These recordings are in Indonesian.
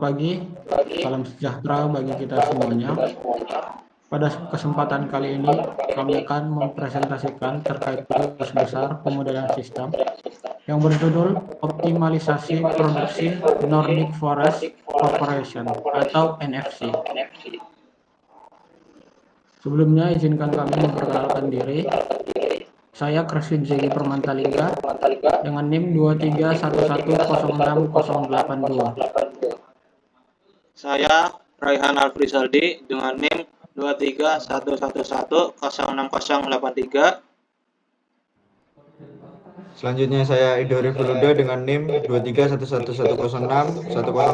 Pagi, salam sejahtera bagi kita semuanya. Pada kesempatan kali ini, kami akan mempresentasikan terkait tugas besar pemodelan sistem yang berjudul Optimalisasi Produksi Nordic Forest Corporation atau NFC. Sebelumnya, izinkan kami memperkenalkan diri. Saya Kreswin Zegi Permantalingga dengan NIM 231106082. Saya Raihan Alfrizaldi dengan NIM 23111060083. Selanjutnya saya Ido Rifuluda dengan NIM 23111061009.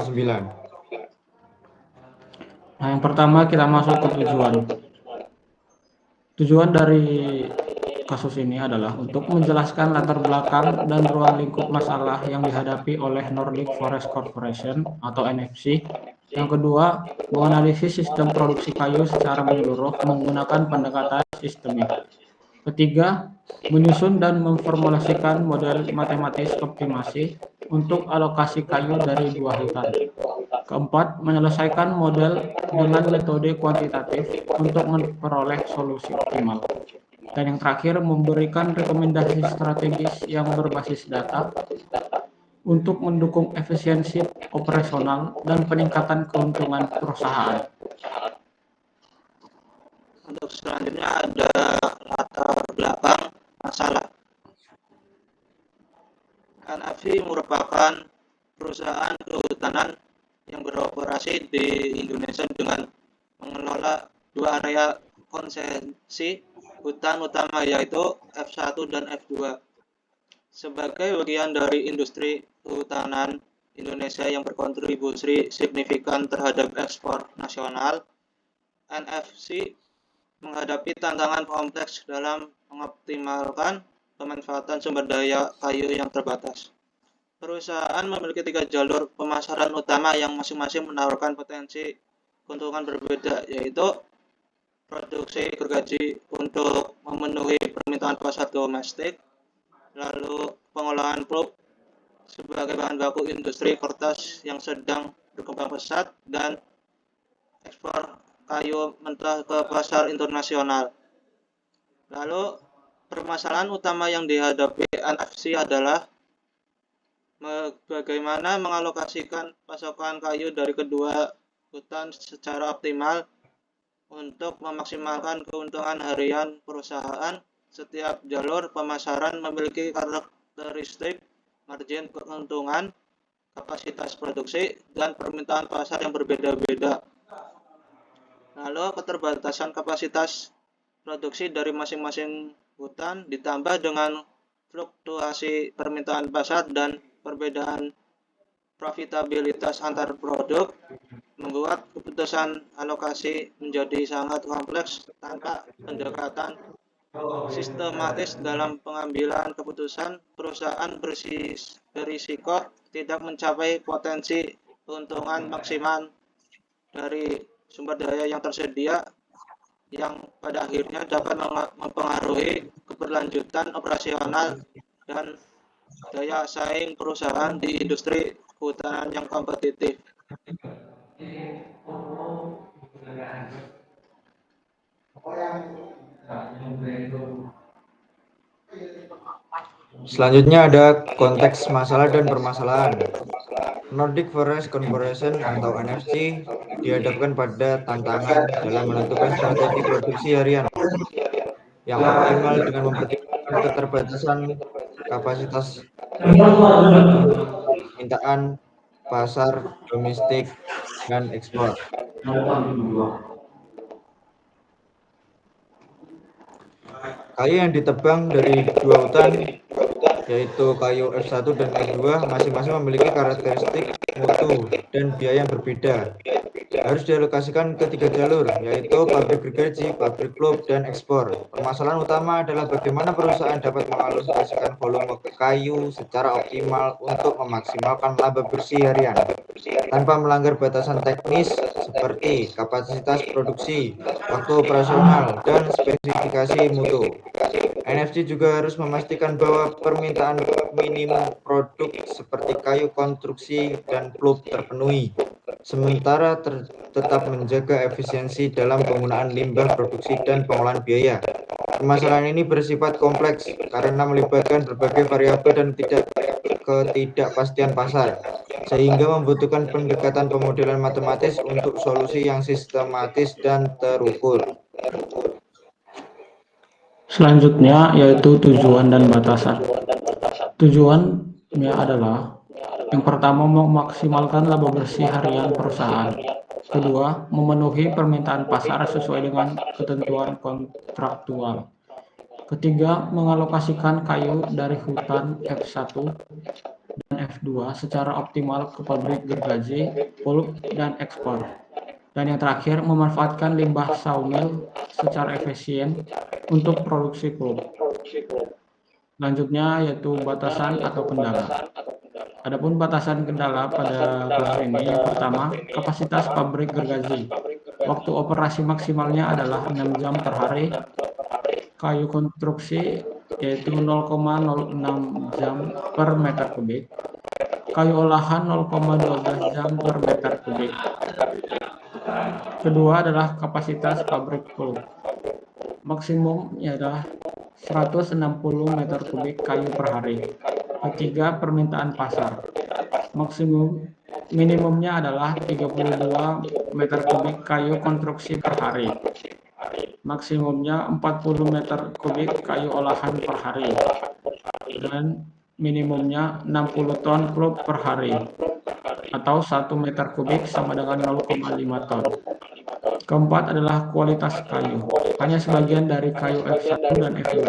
Nah, yang pertama kita masuk ke tujuan. Tujuan dari kasus ini adalah untuk menjelaskan latar belakang dan ruang lingkup masalah yang dihadapi oleh Nordic Forest Corporation atau NFC. Yang kedua, menganalisis sistem produksi kayu secara menyeluruh menggunakan pendekatan sistemik. Ketiga, menyusun dan memformulasikan model matematis optimasi untuk alokasi kayu dari dua hutan. Keempat, menyelesaikan model dengan metode kuantitatif untuk memperoleh solusi optimal. Dan yang terakhir, memberikan rekomendasi strategis yang berbasis data untuk mendukung efisiensi operasional dan peningkatan keuntungan perusahaan. Untuk selanjutnya ada latar belakang masalah. NFC merupakan perusahaan kehutanan yang beroperasi di Indonesia dengan mengelola dua area konsesi hutan utama yaitu F1 dan F2. Sebagai bagian dari industri kehutanan Indonesia yang berkontribusi signifikan terhadap ekspor nasional, NFC menghadapi tantangan kompleks dalam mengoptimalkan pemanfaatan sumber daya kayu yang terbatas. Perusahaan memiliki 3 jalur pemasaran utama yang masing-masing menawarkan potensi keuntungan berbeda, yaitu produksi gergaji untuk memenuhi permintaan pasar domestik, lalu pengolahan pulp sebagai bahan baku industri kertas yang sedang berkembang pesat, dan ekspor kayu mentah ke pasar internasional. Lalu permasalahan utama yang dihadapi NFC adalah bagaimana mengalokasikan pasokan kayu dari kedua hutan secara optimal untuk memaksimalkan keuntungan harian perusahaan. Setiap jalur pemasaran memiliki karakteristik margin keuntungan, kapasitas produksi, dan permintaan pasar yang berbeda-beda. Lalu keterbatasan kapasitas produksi dari masing-masing hutan ditambah dengan fluktuasi permintaan pasar dan perbedaan profitabilitas antar produk membuat keputusan alokasi menjadi sangat kompleks. Tanpa pendekatan sistematis dalam pengambilan keputusan, perusahaan berisiko tidak mencapai potensi keuntungan maksimal dari sumber daya yang tersedia, yang pada akhirnya dapat mempengaruhi keberlanjutan operasional dan daya saing perusahaan di industri kehutanan yang kompetitif. Selanjutnya ada konteks masalah dan permasalahan. Nordic Forest Corporation atau NFC dihadapkan pada tantangan dalam menentukan strategi produksi harian yang optimal dengan mempertimbangkan keterbatasan kapasitas permintaan pasar domestik dan ekspor. Kayu yang ditebang dari dua hutan yaitu kayu F1 dan F2 masing-masing memiliki karakteristik mutu dan biaya yang berbeda. Harus dialokasikan ke 3 jalur, yaitu pabrik gergaji, pabrik pulp, dan ekspor. Permasalahan utama adalah bagaimana perusahaan dapat mengalokasikan volume kayu secara optimal untuk memaksimalkan laba bersih harian, tanpa melanggar batasan teknis seperti kapasitas produksi, waktu operasional, dan spesifikasi mutu. NFC juga harus memastikan bahwa permintaan minimum produk seperti kayu konstruksi dan pulp terpenuhi, sementara tetap menjaga efisiensi dalam penggunaan limbah produksi dan pengolahan biaya. Permasalahan ini bersifat kompleks karena melibatkan berbagai variabel dan ketidakpastian pasar, sehingga membutuhkan pendekatan pemodelan matematis untuk solusi yang sistematis dan terukur. Selanjutnya yaitu tujuan dan batasan. Tujuannya adalah yang pertama memaksimalkan laba bersih harian perusahaan. Kedua, memenuhi permintaan pasar sesuai dengan ketentuan kontraktual. Ketiga, mengalokasikan kayu dari hutan F1 dan F2 secara optimal ke pabrik gergaji, pulp, dan ekspor. Dan yang terakhir, memanfaatkan limbah sawmill secara efisien untuk produksi pulp. Selanjutnya yaitu batasan atau kendala. Adapun batasan kendala pada kelas ini, yang pertama, kapasitas pabrik gergaji. Waktu operasi maksimalnya adalah 6 jam per hari. Kayu konstruksi yaitu 0,06 jam per meter kubik. Kayu olahan 0,12 jam per meter kubik. Kedua adalah kapasitas pabrik pulp. Maksimumnya adalah 160 meter kubik kayu per hari. Ketiga, permintaan pasar. Minimumnya adalah 32 meter kubik kayu konstruksi per hari. Maksimumnya 40 meter kubik kayu olahan per hari. Dan minimumnya 60 ton pulp per hari. Atau 1 meter kubik sama dengan 0,5 ton. Keempat adalah kualitas kayu. Hanya sebagian dari kayu F1 dan F2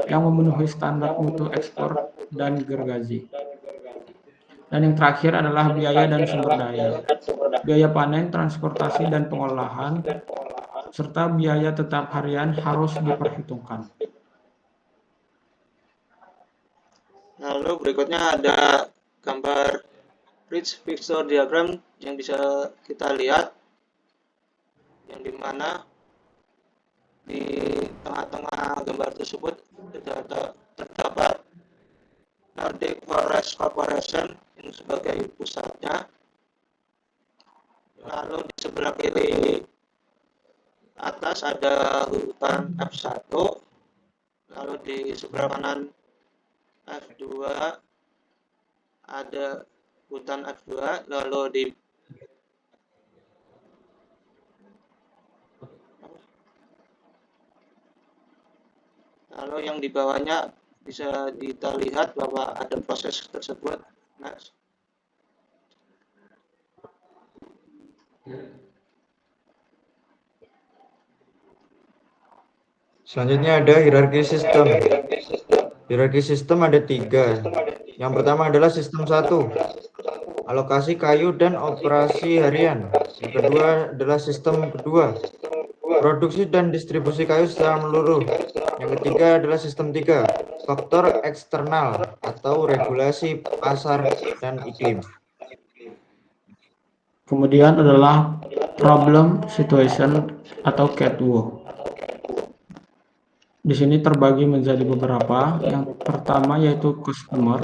yang memenuhi standar mutu ekspor dan gergaji. Dan yang terakhir adalah biaya dan sumber daya. Biaya panen, transportasi, dan pengolahan, serta biaya tetap harian harus diperhitungkan. Lalu berikutnya ada gambar bridge fixture diagram yang bisa kita lihat, yang dimana di tengah-tengah gambar tersebut terdapat Nordic Forest Corporation yang sebagai pusatnya. Lalu di sebelah kiri atas ada hutan F1, lalu di sebelah kanan F2 ada hutan F2, lalu yang di bawahnya bisa kita lihat bahwa ada proses tersebut. Next. Selanjutnya ada hierarki sistem. Hierarki sistem ada 3. Yang pertama adalah sistem 1, alokasi kayu dan operasi harian. Yang kedua adalah sistem kedua, produksi dan distribusi kayu secara menyeluruh. Yang ketiga adalah sistem 3, faktor eksternal atau regulasi pasar dan iklim. Kemudian adalah problem situation atau CAT-WO. Di sini terbagi menjadi beberapa. Yang pertama yaitu customer,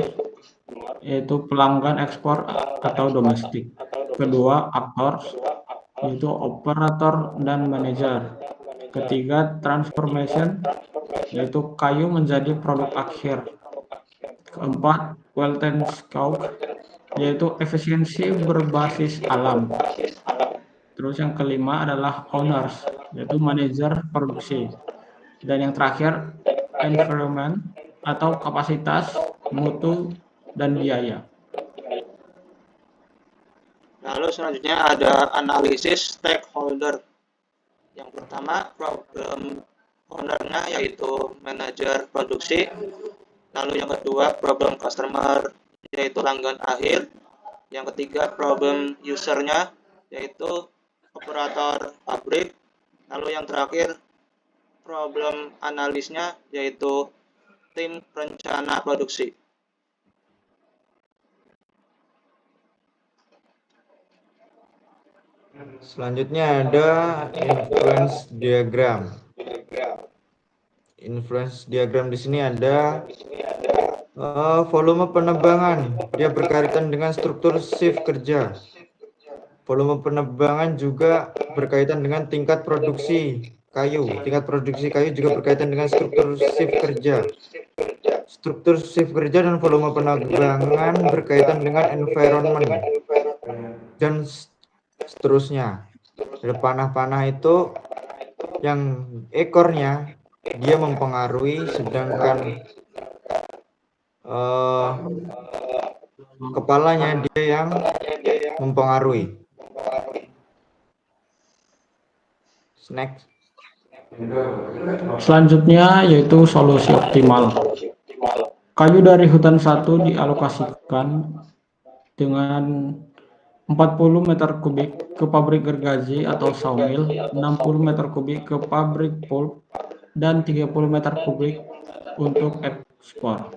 yaitu pelanggan ekspor atau domestik. Kedua, actors, yaitu operator dan manajer. Ketiga, transformation, yaitu kayu menjadi produk akhir. Keempat, wealth and scope, yaitu efisiensi berbasis alam. Terus yang kelima adalah owners, yaitu manajer produksi. Dan yang terakhir, environment atau kapasitas, mutu, dan biaya. Lalu selanjutnya ada analisis stakeholder. Yang pertama, problem ownernya yaitu manajer produksi. Lalu yang kedua, problem customer yaitu pelanggan akhir. Yang ketiga, problem usernya yaitu operator pabrik. Lalu yang terakhir, problem analisnya yaitu tim perencana produksi. Selanjutnya ada influence diagram. Influence diagram di sini ada volume penebangan, dia berkaitan dengan struktur shift kerja. Volume penebangan juga berkaitan dengan tingkat produksi kayu. Tingkat produksi kayu juga berkaitan dengan struktur shift kerja. Struktur shift kerja dan volume penebangan berkaitan dengan environment dan seterusnya. Ada panah-panah itu yang ekornya dia mempengaruhi, sedangkan kepalanya dia yang mempengaruhi. Next. Selanjutnya yaitu solusi optimal. Kayu dari hutan 1 dialokasikan dengan 40 meter kubik ke pabrik gergaji atau sawmill, 60 meter kubik ke pabrik pulp, dan 30 meter kubik untuk ekspor.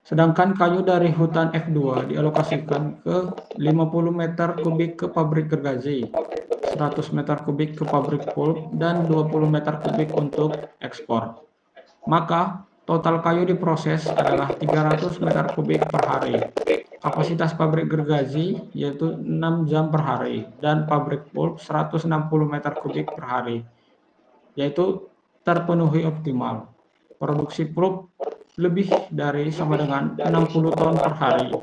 Sedangkan kayu dari hutan F2 dialokasikan ke 50 meter kubik ke pabrik gergaji, 100 meter kubik ke pabrik pulp, dan 20 meter kubik untuk ekspor. Maka total kayu diproses adalah 300 meter kubik per hari. Kapasitas pabrik gergaji yaitu 6 jam per hari dan pabrik pulp 160 meter kubik per hari, yaitu terpenuhi optimal. Produksi pulp lebih dari sama dengan 60 ton per hari.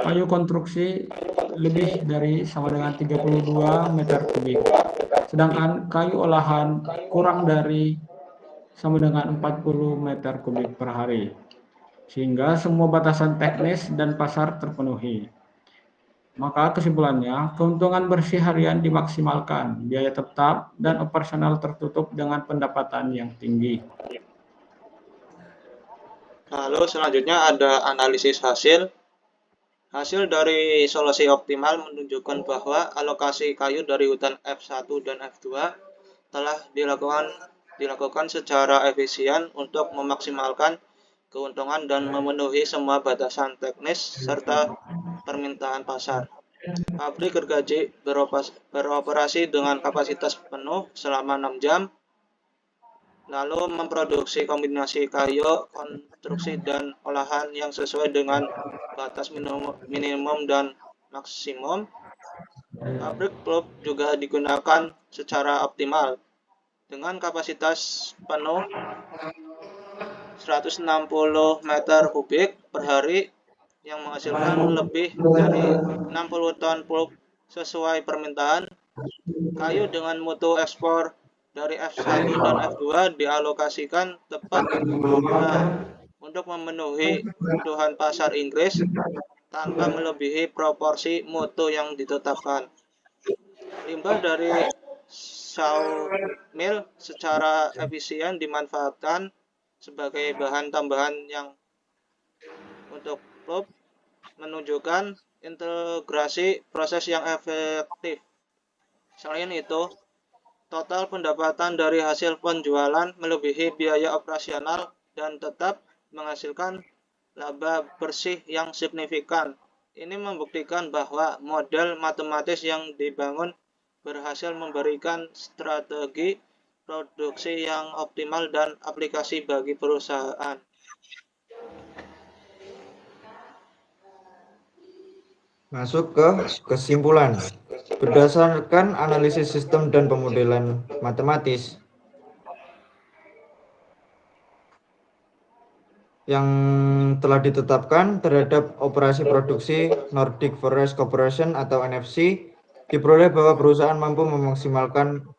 Kayu konstruksi lebih dari sama dengan 32 meter kubik. Sedangkan kayu olahan kurang dari sama dengan 40 meter kubik per hari. Sehingga semua batasan teknis dan pasar terpenuhi. Maka kesimpulannya, keuntungan bersih harian dimaksimalkan, biaya tetap dan operasional tertutup dengan pendapatan yang tinggi. Lalu selanjutnya ada analisis hasil. Hasil dari solusi optimal menunjukkan bahwa alokasi kayu dari hutan F1 dan F2 telah dilakukan secara efisien untuk memaksimalkan keuntungan dan memenuhi semua batasan teknis serta permintaan pasar. Pabrik gergaji beroperasi dengan kapasitas penuh selama 6 jam, lalu memproduksi kombinasi kayu, konstruksi, dan olahan yang sesuai dengan batas minimum dan maksimum. Pabrik pulp juga digunakan secara optimal dengan kapasitas penuh 160 meter kubik per hari yang menghasilkan lebih dari 60 ton pulp sesuai permintaan. Kayu dengan mutu ekspor dari F1 dan F2 dialokasikan tepat untuk memenuhi kebutuhan pasar Inggris tanpa melebihi proporsi mutu yang ditetapkan. Limbah dari sawmill secara efisien dimanfaatkan sebagai bahan tambahan yang untuk pulp, menunjukkan integrasi proses yang efektif. Selain itu, total pendapatan dari hasil penjualan melebihi biaya operasional dan tetap menghasilkan laba bersih yang signifikan. Ini membuktikan bahwa model matematis yang dibangun berhasil memberikan strategi produksi yang optimal dan aplikasi bagi perusahaan. Masuk ke kesimpulan. Berdasarkan analisis sistem dan pemodelan matematis yang telah ditetapkan terhadap operasi produksi Nordic Forest Corporation atau NFC, diperoleh bahwa perusahaan mampu memaksimalkan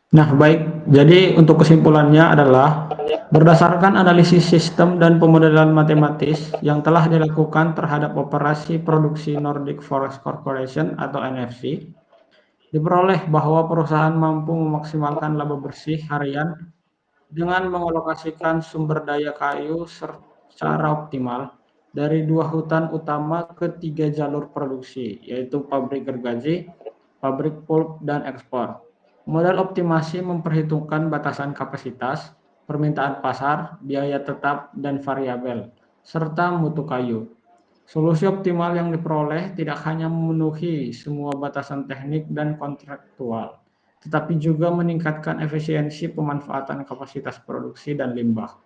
Nah, baik. Jadi untuk kesimpulannya adalah berdasarkan analisis sistem dan pemodelan matematis yang telah dilakukan terhadap operasi produksi Nordic Forest Corporation atau NFC, diperoleh bahwa perusahaan mampu memaksimalkan laba bersih harian dengan mengalokasikan sumber daya kayu secara optimal dari 2 hutan utama ke 3 jalur produksi, yaitu pabrik gergaji, pabrik pulp, dan ekspor. Model optimasi memperhitungkan batasan kapasitas, permintaan pasar, biaya tetap, dan variabel, serta mutu kayu. Solusi optimal yang diperoleh tidak hanya memenuhi semua batasan teknik dan kontraktual, tetapi juga meningkatkan efisiensi pemanfaatan kapasitas produksi dan limbah.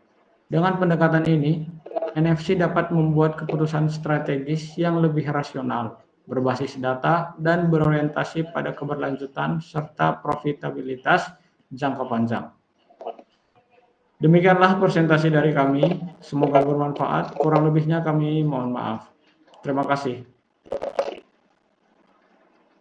Dengan pendekatan ini, NFC dapat membuat keputusan strategis yang lebih rasional, berbasis data, dan berorientasi pada keberlanjutan serta profitabilitas jangka panjang. Demikianlah presentasi dari kami, semoga bermanfaat, kurang lebihnya kami mohon maaf. Terima kasih.